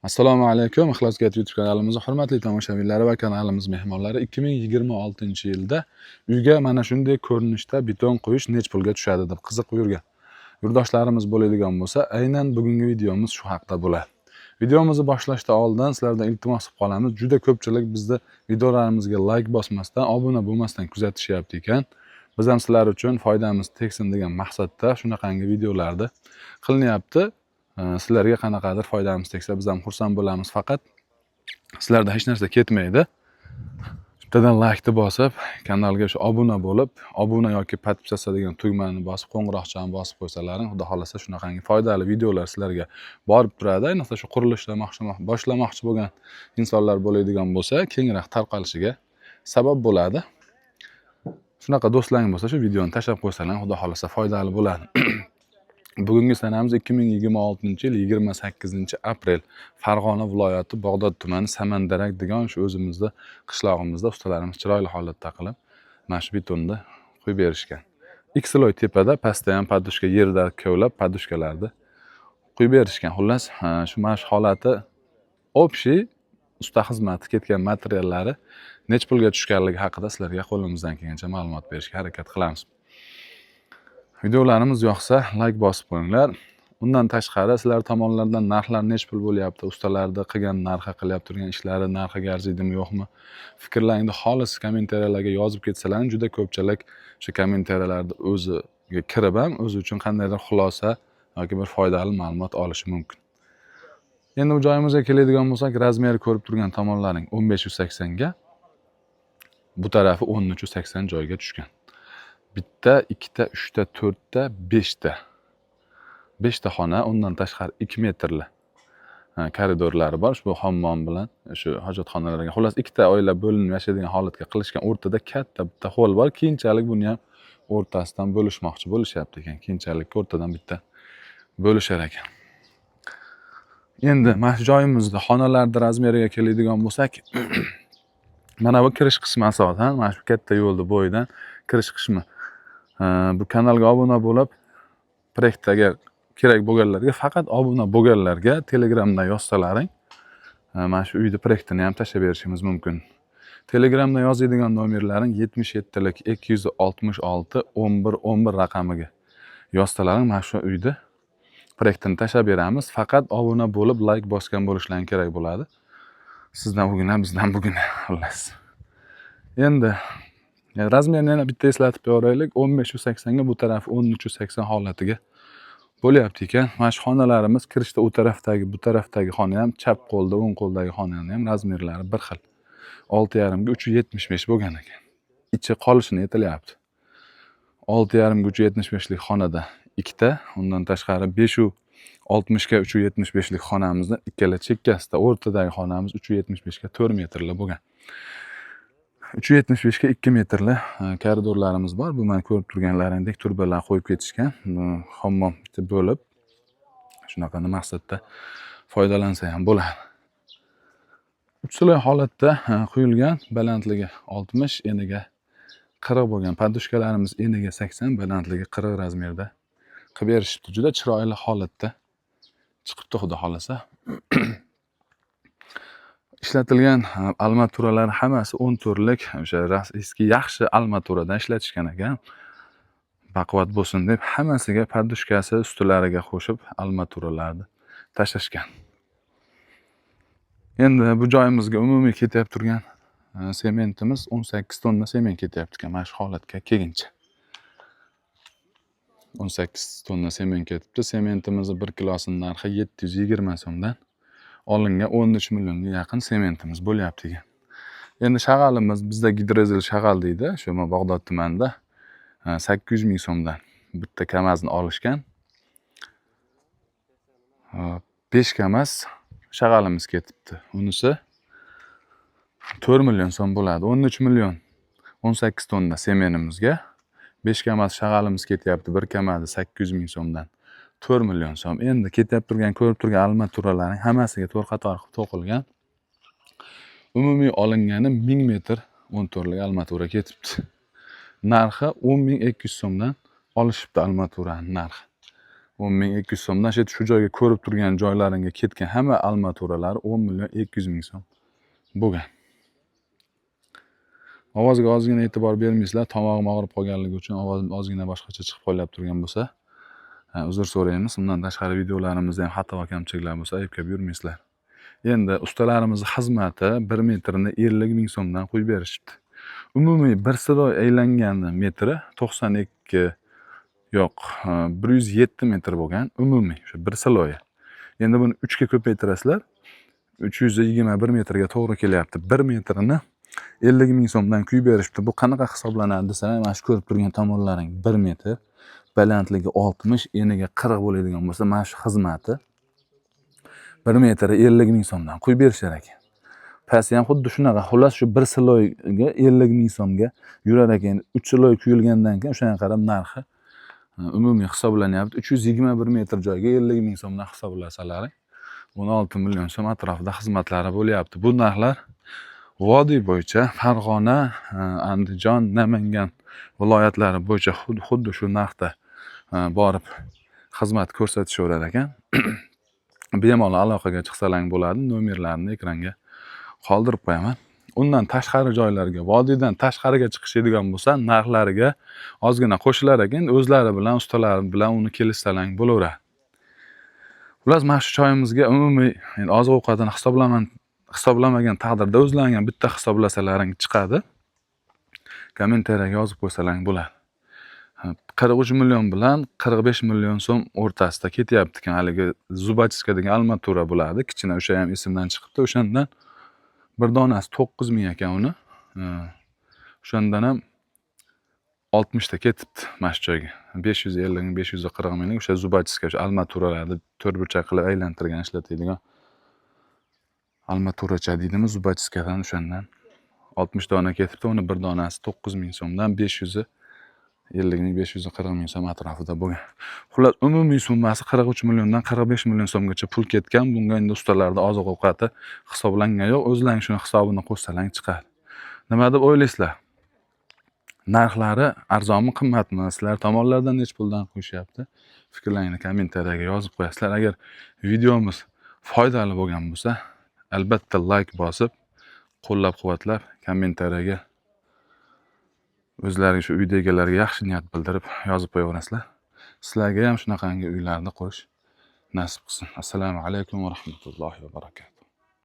Assalomu alaykum. Ixlosgat YouTube kanalimizning hurmatli tomoshabinlari va kanalimiz mehmonlari 2026-yilda uyga mana shunday ko'rinishda beton qo'yish nech pulga tushadi deb qiziqib yurgan yurtdoshlarimiz bo'ladigan bo'lsa, aynan bugungi videomiz shu haqda bo'ladi. Videomizni boshlashdan oldin sizlardan iltimos qilib qolamiz. Juda ko'pchilik bizni videolarimizga like bosmasdan, obuna bo'lmasdan kuzatishyapti ekan. Biz ham sizlar uchun foydamiz tegsin degan maqsadda shunaqangi videolarni qilinyapti. Sizlarga qanaqadir foydamiz tegsa biz ham xursand bo'lamiz. Faqat sizlarda hech narsa ketmaydi. Bittadan like ni bosib, kanalga shu obuna bo'lib, obuna yoki podpisatsiya degan tugmani bosib, qo'ng'iroqchani bosib qo'ysalaring, xudo xolasa shunaqangi foydali videolar sizlarga borib turadi. Ayniqsa shu qurilishni boshlamoqchi bo'lgan insonlar bo'ladigan bo'lsa, kengroq tarqalishiga sabab bo'ladi. Shunaqa do'stlaring bo'lsa, shu videoni tashlab qo'ysalar, xudo xolasa foydali bo'ladi. Bugungi sanamiz 2026-yil 28-aprel. Farg'ona viloyati Bog'dod tumani Samandarak degan shu o'zimizda qishlog'imizda ustalarimiz chiroyli holatda qilib, mana shu betonni qo'yib berishgan. X-loy tepada, pastda ham podushka yerda kovlab podushkalarni qo'yib berishgan. Xullas, shu mana shu holati общий usta xizmati ketgan materiallari nech pulga tushganligi haqida sizlarga qo'limizdan kelgancha ma'lumot berishga harakat qilamiz. Videolarimiz yoqsa like bosib qo'yinglar. Undan tashqari sizlar tomonlardan narxlar nech pul bo'lyapti, ustalarda qilgan narxi, qilyapti turgan ishlari narxiga arziydimi yo'qmi? Fikrlaringni xolis kommentariyalarga yozib ketsalar, juda ko'pchilik shu kommentariyalarda o'ziga kirib ham o'zi uchun qandaydir xulosa yoki bir foydali ma'lumot olishi mumkin. Endi bu joyimizga keladigan bo'lsak, razmeri ko'rib turgan tomonlaring 1580 ga, bu tarafi 1380 joyga tushgan. Bitta, ikkita, uchta, to'rtta, beshta. Beshta xona, undan tashqari 2 metrli koridorlari bor. Bu hammom bilan shu hojatxonalarga. Xullas, ikkita oila bo'linib yashaydigan holatga qilishgan o'rtada katta bitta hol bor. Keyinchalik buni ham o'rtasidan bo'lishmoqchi bo'lishyapti ekan. Keyinchalik o'rtadan bitta bo'lishar ekan. Endi mana shu joyimizda xonalarning razmeriga keladigan bo'lsak, mana bu kirish qismi asosan, mana shu katta yo'lning bo'yidan kirish qismi. Bu kanalga obuna bo'lib, proyektga kerak bo'lganlarga, faqat obuna bo'lganlarga Telegramdan yozsalaring, mana shu uyni proyektini ham tashlab berishimiz mumkin. Telegramdan yozadigan nomerlaring 77lik 266 11 11 raqamiga yozsalaring, mana shu uyni proyektini tashlab beramiz. Faqat obuna bo'lib, like bosgan bo'lishlaring kerak bo'ladi. Sizdan bugina, bizdan bugina, xullas. Endi razmerni yana bitta eslatib beraylik. 1580 ga, bu tarafi 1380 holatiga bo'lyapti ekan. Mana shu xonalarimiz kirishda u tarafdagi, bu tarafdagi xona ham, chap qo'lda, o'ng qo'ldagi xonani ham razmerlari bir xil. 6,5 ga 375 bo'lgan ekan. Ichi qolishini aytilyapti. 6,5 ga 375 lik xonada ikkita, undan tashqari 560 ga 375 lik xonamizda ikkala chekkasida, o'rtadagi xonamiz 375 ga 4 metrli bo'lgan. 375 ga 2 metrli koridorlarimiz bor. Bu men ko'rib turganlaringdek turbalar qo'yib ketishgan. Hammom bitta bo'lib, shunaqa maqsadda foydalansa ham bo'ladi. Uch-sloy holatda quyilgan, balandligi 60, eniga 40 bo'lgan podushkalarimiz eniga 80, balandligi 40 razmerda qilib berishibdi. Juda chiroyli holatda chiqibdi, xudo xolasa. Ishlatilgan armaturalar hammasi 14 lik, o'sha eski yaxshi armaturadan ishlatishgan ekan. Baquvvat bo'lsin deb hammasiga podushkasi ustilariga qo'shib armaturalarni tashlashgan. Endi bu joyimizga umumiy ketyapti turgan sementimiz 18 tonna sement ketyapti ekan, mana shu holatga kelguncha. 18 tonna sement ketibdi. Sementimizni 1 kilosining narxi 720 so'mdan olingan 13 millionga yaqin sementimiz bo'lyapti ekan. Endi shag'alimiz bizda gidrozil shag'al deydi, shu Bog'dod tumanida 800 ming so'mdan bitta kamazni olishgan. 5 kamaz shag'alimiz ketibdi. Unisi 4 million so'm bo'ladi. 13 million 18 tonna sementimizga 5 kamaz shag'alimiz ketyapti. 1 kamazi 800 ming so'mdan 4 million so'm. Endi ketyapti turgan, ko'rib turgan armaturalarning hammasiga to'rt qator qilib to'qilgan. Umumiy olingani 1000 metr 14 lik armatura ketibdi. Narxi 10.200 so'mdan olishibdi armaturaning narxi. 10.200 so'mdan shu joyga ko'rib turgan joylaringga ketgan hamma armaturalar 10.200.000 so'm bo'lgan. Ovozga ozgina e'tibor bermaysizlar, tomog'im og'rib qolganligi uchun ovoz ozgina boshqacha chiqib qolyapti turgan bo'lsa, uzr so'raymiz. Undan tashqari videolarimizda ham xato va kamchiliklar bo'lsa, ayblab yurmaysizlar. Endi ustalarimiz xizmati 1 metrini 50.000 so'mdan qo'yib berishibdi. Umumiy bir siloy aylangani metri 92 yo'q, 107 metr bo'lgan umumiy o'sha bir siloyi. Endi buni 3 ga ko'paytirasizlar. 321 metrga to'g'ri kelyapti. 1 metrini 50.000 so'mdan qo'yib berishibdi. Bu qanaqa hisoblanadi desa, mana shu ko'rib turgan tomonlaring 1 metr, balandligi 60, eniga 40 bo'ladigan bo'lsa, mana shu xizmati 1 metri 50.000 so'mdan qo'yib berishar ekan. Pasti ham xuddi shunaqa. Xullas shu bir siloyga 50.000 so'mga yurar ekan. 3 siloy quyilgandan keyin o'shanga qarab narxi umumiy hisoblanyapti. 321 metr joyga 50.000 so'mdan hisoblasalaring 16 million so'm atrofida xizmatlari bo'lyapti. Bu narxlar vodiy bo'yicha Farg'ona, Andijon, Namangan viloyatlari bo'yicha xuddi shu narxda borib xizmat ko'rsatishaverar ekan. Bemalol aloqaga chiqsalang bo'ladi. Nomerlarini ekranga qoldirib qo'yaman. Undan tashqari joylarga, vodiydan tashqariga chiqishadigan bo'lsa, narxlariga ozgina qo'shilar ekan, o'zlari bilan, ustalari bilan uni kelishsalang bo'laveradi. Xullas, mana shu choyimizga umumiy oziq-ovqatini hisoblamagan taqdirda o'zlaring bitta hisoblasalaring chiqadi. Kommentariyaga yozib qo'ysalang bo'ladi. 43 million bilan 45 million so'm o'rtasida ketyapti ekan. Haligi Zubachska degan armatura bo'ladi. Kichkina o'sha ham esimdan chiqibdi. O'shandan bir donasi 9 ming ekan uni. O'shandan ham 60 ta ketibdi mana shu joyga. 550 ming, 540 ming o'sha Zubachska, o'sha armaturalarni to'rtburchak qilib aylantirgan ishlatadigan armaturacha deydimi, Zubachskadan o'shandan 60 dona ketibdi. Uni bir donasi 9 ming so'mdan 550 ming, 540 ming so'm atrofida bo'lgan. Xullas, umumiy summasi 43 milliondan 45 million so'mgacha pul ketgan. Bunga endi ustalarda oziq-ovqati hisoblangan yo'q. O'zlaring shuni hisobini qo'shsalang chiqadi. Nima deb o'ylaysizlar? Narxlari arzonmi, qimmatmi? Sizlar tomonlardan nech puldan qo'yishyapti? Fikrlaringni kommentariyaga yozib qo'yasizlar. Agar videomiz foydali bo'lgan bo'lsa, albatta like bosib, qo'llab-quvvatlab, kommentariyaga o'zlariga shu uyda egalariga yaxshi niyat bildirib yozib qo'yaverasizlar. Sizlarga ham shunaqangi uylarni qurish nasib qilsin. Assalomu alaykum va rahmatullohi va barakatuh.